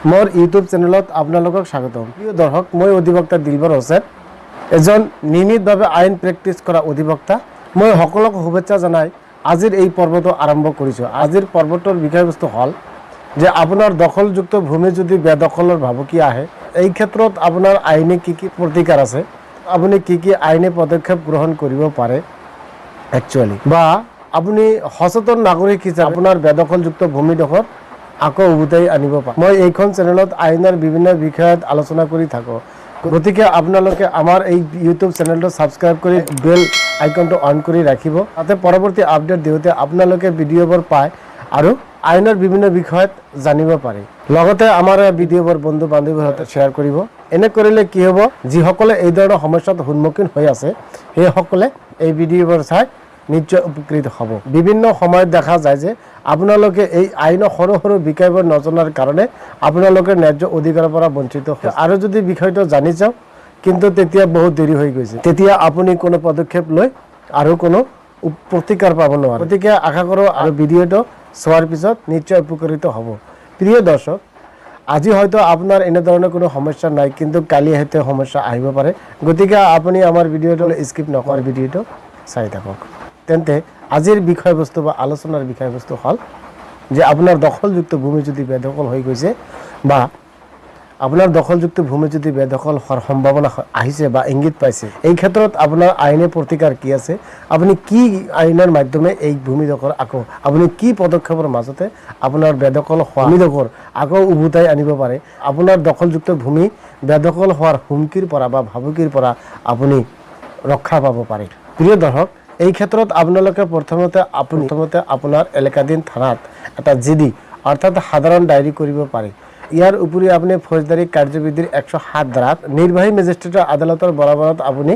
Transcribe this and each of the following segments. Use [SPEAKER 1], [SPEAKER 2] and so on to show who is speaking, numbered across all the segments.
[SPEAKER 1] मोर YouTube चैनलत आपनालोকক स्वागतम। प्रिय दर्शक, मैं अधिवक्ता दिलबर होसैन, एजन नियमितभावे आईन प्रेक्टिस करा अधिवक्ता। मैं सकलोक शुभेच्छा जनाई आजिर এই পর্বটো আরম্ভ কৰিছো। আজিৰ পৰ্বটোৰ বিষয়বস্তু হল যে আপোনাৰ দখলযুক্ত ভূমি যদি বেদখলৰ ভাবুকি আহে, এই ক্ষেত্ৰত আপোনাৰ আইনে কি প্ৰতিকাৰ আছে, আপুনি কি আইনে পদক্ষেপ গ্ৰহণ কৰিব পাৰে একচুয়ালি, বা আপুনি সচেতন নাগৰিক হিচাপে আপোনাৰ বেদখলযুক্ত ভূমিডোখৰ আকৌ উভতাই আনিব পাৰে। মই এইখন চেনেলত আইনৰ বিভিন্ন বিষয়ত আলোচনা কৰি থাকো, গতিকে আপোনালোকে আমাৰ এই ইউটিউব চেনেলটো সাবস্ক্ৰাইব কৰি বেল আইকনটো অন কৰি ৰাখিব, তাতে পৰৱৰ্তী আপডেট দিওঁতে আপোনালোকে ভিডিঅ'বোৰ পায় আৰু আইনৰ বিভিন্ন বিষয়ত জানিব পাৰে। লগতে আমাৰ ভিডিঅ'বোৰ বন্ধু বান্ধৱীৰ সৈতে শ্বেয়াৰ কৰিব। এনে কৰিলে কি হ'ব, যিসকলে এই ধৰণৰ সমস্যাত সন্মুখীন হৈ আছে সেইসকলে এই ভিডিঅ'বোৰ চাই নিশ্চয় উপকৃত হ'ব। বিভিন্ন সময়ত দেখা যায় যে আপোনালোকে এই আইনৰ সৰু সৰু বিষয়বোৰ নজনাৰ কাৰণে আপোনালোকে ন্যায্য অধিকাৰৰ পৰা বঞ্চিত হয়, আৰু যদি বিষয়টো জানি যাওক কিন্তু তেতিয়া বহুত দেৰি হৈ গৈছে, তেতিয়া আপুনি কোনো পদক্ষেপ লৈ আৰু কোনো প্ৰতিকাৰ পাব নোৱাৰে। গতিকে আশা কৰোঁ আৰু ভিডিঅ'টো চোৱাৰ পিছত নিশ্চয় উপকৃত হ'ব। প্ৰিয় দৰ্শক, আজি হয়তো আপোনাৰ এনেধৰণৰ কোনো সমস্যা নাই, কিন্তু কালি হয়তো সমস্যা আহিব পাৰে। গতিকে আপুনি আমাৰ ভিডিঅ'টো স্কিপ নকৰি ভিডিঅ'টো চাই থাকক। তেন্তে আজিৰ বিষয়বস্তু বা আলোচনাৰ বিষয়বস্তু হ'ল যে আপোনাৰ দখলযুক্ত ভূমি যদি বেদখল হৈ গৈছে, বা আপোনাৰ দখলযুক্ত ভূমি যদি বেদখল হোৱাৰ সম্ভাৱনা আহিছে বা ইংগিত পাইছে, এই ক্ষেত্ৰত আপোনাৰ আইনে প্ৰতিকাৰ কি আছে, আপুনি কি আইনৰ মাধ্যমে এই ভূমিডোখৰ আকৌ আপুনি কি পদক্ষেপৰ মাজতে আপোনাৰ বেদখল হোৱা ভূমিডোখৰ আকৌ উভতাই আনিব পাৰে, আপোনাৰ দখলযুক্ত ভূমি বেদখল হোৱাৰ হুমকিৰ পৰা বা ভাবুকিৰ পৰা আপুনি ৰক্ষা পাব পাৰে। প্ৰিয় দৰ্শক, এই ক্ষেত্ৰত আপোনালোকে প্ৰথমতে আপোনাৰ এলেকাধীন থানাত এটা জিডি অৰ্থাৎ সাধাৰণ ডায়েৰী কৰিব পাৰে। ইয়াৰ উপৰি আপুনি ফৌজদাৰী কাৰ্যবিধিৰ 107 ধাৰাত নিৰ্বাহী মেজিষ্ট্ৰেটৰ আদালতৰ বৰাবৰত আপুনি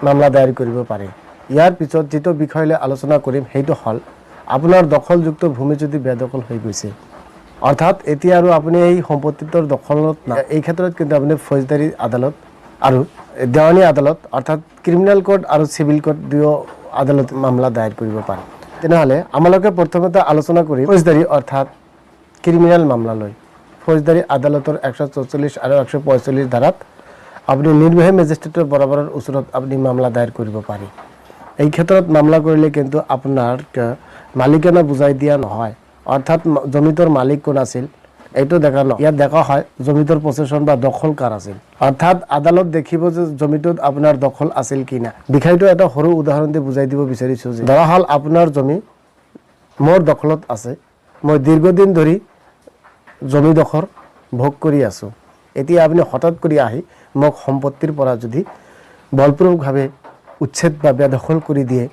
[SPEAKER 1] মামলা দায়েৰ কৰিব পাৰে। ইয়াৰ পিছত যিটো বিষয়লৈ আলোচনা কৰিম সেইটো হ'ল আপোনাৰ দখলযুক্ত ভূমি যদি বেদখল হৈ গৈছে, অৰ্থাৎ এতিয়া আৰু আপুনি এই সম্পত্তিটোৰ দখলত নাই, এই ক্ষেত্ৰত কিন্তু আপুনি ফৌজদাৰী আদালত আৰু দেৱানী আদালত অৰ্থাৎ ক্ৰিমিনেল কোড আৰু চিভিল কোড দুয়ো আদালত মামলা দায়েৰ কৰিব পাৰে। তেনেহ'লে আমালোকে প্ৰথমতে আলোচনা কৰিম ফৌজদাৰী অৰ্থাৎ ক্ৰিমিনেল মামলা লৈ। ফৌজদাৰী আদালতৰ 144 আৰু 145 ধাৰাত আপুনি নিৰ্বাহী মেজিষ্ট্ৰেটৰ বৰাবৰৰ ওচৰত আপুনি মামলা দায়েৰ কৰিব পাৰে। এই ক্ষেত্ৰত মামলা কৰিলে কিন্তু আপোনাৰ মালিকানা বুজাই দিয়া নহয়, অৰ্থাৎ জমিটোৰ মালিক কোন আছিল এইটো দেখা নহয়, ইয়াত দেখা হয় জমিটোৰ পছেচন বা দখল কাৰ আছিল, অৰ্থাৎ আদালত দেখিব যে জমিটোত আপোনাৰ দখল আছিল কি না। বিষয়টো এটা সৰু উদাহৰণ দি বুজাই দিব বিচাৰিছোঁ যে ধৰা হ'ল আপোনাৰ জমি মোৰ দখলত আছে, মই দীৰ্ঘদিন ধৰি জমিডোখৰ ভোগ কৰি আছোঁ, এতিয়া আপুনি হঠাৎ কৰি আহি মোক সম্পত্তিৰ পৰা যদি বলপূৰ্বকভাৱে উচ্ছেদ বা বেদখল কৰি দিয়ে,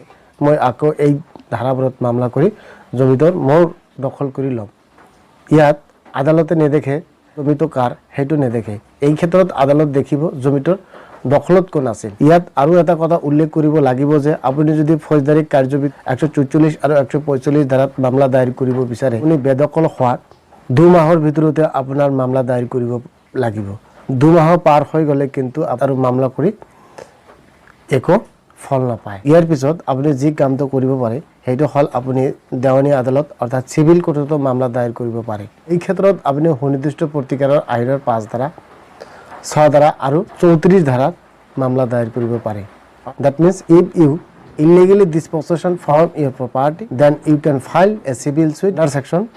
[SPEAKER 1] মই আকৌ এই ধাৰাবোৰত মামলা কৰি জমিটোৰ মোৰ দখল কৰি ল'ম। ইয়াত আদালতে নেদেখে জমিটো কাৰ সেইটো নেদেখে, এই ক্ষেত্ৰত আদালত দেখিব জমিটোৰ দখলত কোন আছিল। ইয়াত আৰু এটা কথা উল্লেখ কৰিব লাগিব যে আপুনি যদি ফৌজদাৰী কাৰ্যবিধি 144 আৰু 145 ধাৰাত মামলা দায়েৰ কৰিব বিচাৰে, আপুনি বেদখল হোৱাৰ 2 মাহৰ ভিতৰতে আপোনাৰ মামলা দায়েৰ কৰিব লাগিব। 2 মাহ পাৰ হৈ গ'লে কিন্তু আৰু মামলা কৰি একো ফল নাপায়। ইয়াৰ পিছত আপুনি যি কামটো কৰিব পাৰে সেইটো হ'ল আপুনি দেৱানী আদালত অৰ্থাৎ চিভিল কোৰ্টতো মামলা দায়েৰ কৰিব পাৰে। এই ক্ষেত্ৰত আপুনি সুনিৰ্দিষ্ট প্ৰতিকাৰৰ আইনৰ 5 ধাৰা 6 ধাৰা আৰু 34 ধাৰাত মামলা দায়েৰ কৰিব পাৰে। That means if you illegally dispossession from your property, then you can file a civil suit under section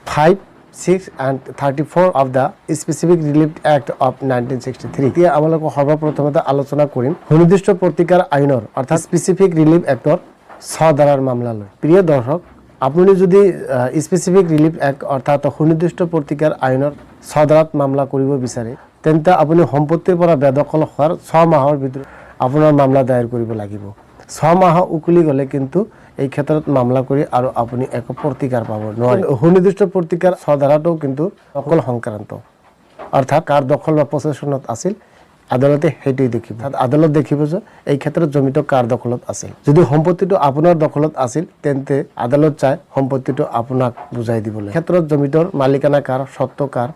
[SPEAKER 1] 5, 6 and 34 of the Specific Relief Act of 1963. এতিয়া আমালোকক সৰ্বপ্ৰথমতে আলোচনা কৰিম সুনিৰ্দিষ্ট প্ৰতিকাৰ আইনৰ অৰ্থাৎ স্পেচিফিক ৰিলিফ এক্টৰ 6 ধাৰাৰ মামলা লৈ। প্ৰিয় দৰ্শক, আপুনি যদি স্পেচিফিক ৰিলিফ এক্ট অৰ্থাৎ সুনিৰ্দিষ্ট প্ৰতিকাৰ আইনৰ 6 ধাৰাত মামলা কৰিব বিচাৰে, তেন্তে আপুনি সম্পত্তিৰ পৰা বেদখল হোৱাৰ 6 মাহৰ ভিতৰত আপোনাৰ মামলা দায়েৰ কৰিব লাগিব। 6 মাহ উকলি গ'লে কিন্তু এই ক্ষেত্ৰত মামলা কৰি আৰু আপুনি একো প্ৰতিকাৰ পাব নোৱাৰে। সুনিৰ্দিষ্ট প্ৰতিকাৰ 6 ধাৰাটো কিন্তু দখল সংক্ৰান্ত, অৰ্থাৎ কাৰ দখল বা পছেচনত আছিল আদালতে সেইটোই দেখিব। আদালত দেখিব যে এই ক্ষেত্ৰত জমিটো কাৰ দখলত আছিল। যদি সম্পত্তিটো আপোনাৰ দখলত আছিল তেন্তে আদালত চাই সম্পত্তিটো আপোনাক বুজাই দিবলৈ। ক্ষেত্ৰত জমিটোৰ মালিকানা কাৰ, স্বত্ব কাৰ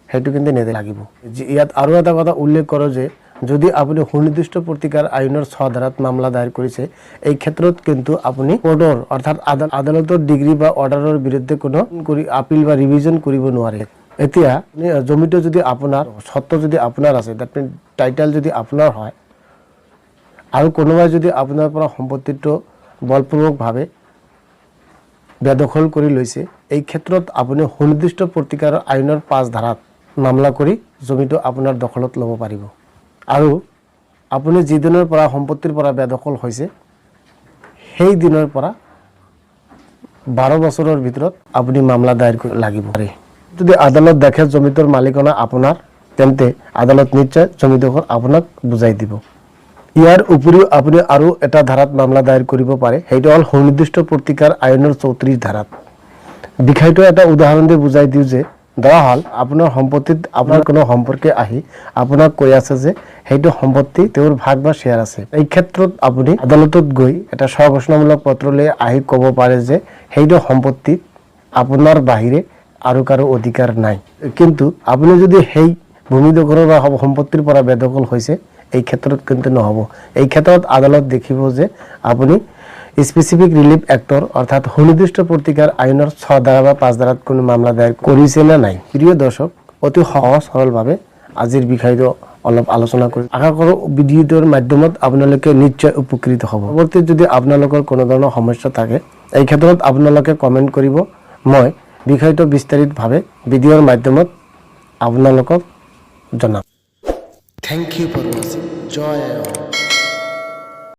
[SPEAKER 1] সেইটো কিন্তু নেদে লাগিব। ইয়াত আৰু এটা কথা উল্লেখ কৰোঁ যে যদি আপুনি সুনিৰ্দিষ্ট প্ৰতিকাৰ আইনৰ 6 ধাৰাত মামলা দায়েৰ কৰিছে, এই ক্ষেত্ৰত কিন্তু আপুনি কোৰ্টৰ অৰ্থাৎ আদালতৰ ডিগ্ৰী বা অৰ্ডাৰৰ বিৰুদ্ধে কোনো আপিল বা ৰিভিজন কৰিব নোৱাৰে। এতিয়া জমিটো যদি আপোনাৰ স্বত্ব যদি আপোনাৰ আছে, দ্যাট মিন টাইটেল যদি আপোনাৰ হয় আৰু কোনোবাই যদি আপোনাৰ পৰা সম্পত্তিটো বলপূৰ্বকভাৱে বেদখল কৰি লৈছে, এই ক্ষেত্ৰত আপুনি সুনিৰ্দিষ্ট প্ৰতিকাৰৰ আইনৰ 5 ধাৰাত মামলা কৰি জমিটো আপোনাৰ দখলত ল'ব পাৰিব। আৰু আপুনি যিদিনৰ পৰা সম্পত্তিৰ পৰা বেদখল হৈছে সেই দিনৰ পৰা 12 বছৰৰ ভিতৰত আপুনি মামলা দায়েৰ কৰিব লাগিব। যদি আদালত দেখে জমিটোৰ মালিকানা আপোনাৰ, তেন্তে আদালত নিশ্চয় জমিডোখৰ আপোনাক বুজাই দিব। ইয়াৰ উপৰিও আপুনি আৰু এটা ধাৰাত মামলা দায়েৰ কৰিব পাৰে, সেইটো হ'ল সুনিৰ্দিষ্ট প্ৰতিকাৰ আইনৰ 34 ধাৰাত। বিষয়টো এটা উদাহৰণ দি বুজাই দিওঁ যে, ধৰা হ'ল আপোনাৰ সম্পত্তিত আপোনাৰ কোনো সম্পৰ্কে আহি আপোনাক কৈ আছে যে সেইটো সম্পত্তি তেওঁৰ ভাগ বা শ্বেয়াৰ আছে। এই ক্ষেত্ৰত আপুনি আদালতত গৈ এটা স্বঘোষণামূলক পত্ৰ লৈ আহি ক'ব পাৰে যে সেইটো সম্পত্তিত আপোনাৰ বাহিৰে আৰু কাৰো অধিকাৰ নাই। কিন্তু আপুনি যদি সেই ভূমিডোখৰৰ বা সম্পত্তিৰ পৰা বেদখল হৈছে, এই ক্ষেত্ৰত কিন্তু নহ'ব। এই ক্ষেত্ৰত আদালত দেখিব যে আপুনি স্পেচিফিক ৰিলিফ এক্টৰ অৰ্থাৎ সুনিৰ্দিষ্ট প্ৰতিকাৰ আইনৰ 6 ধাৰা বা 5 ধাৰাত কোনো মামলা দায়েৰ কৰিছে নে নাই। প্ৰিয় দৰ্শক, অতি সহজ সৰলভাৱে আজিৰ বিষয়টো অলপ আলোচনা কৰি আশা কৰোঁ ভিডিঅ'টোৰ মাধ্যমত আপোনালোকে নিশ্চয় উপকৃত হ'ব। পৰৱৰ্তীত যদি আপোনালোকৰ কোনো ধৰণৰ সমস্যা থাকে, এই ক্ষেত্ৰত আপোনালোকে কমেণ্ট কৰিব। মই বিষয়টো বিস্তাৰিতভাৱে ভিডিঅ'ৰ মাধ্যমত আপোনালোকক জনাম। থেংক ইউ ফৰ ৱাচিং। জয় আই অল।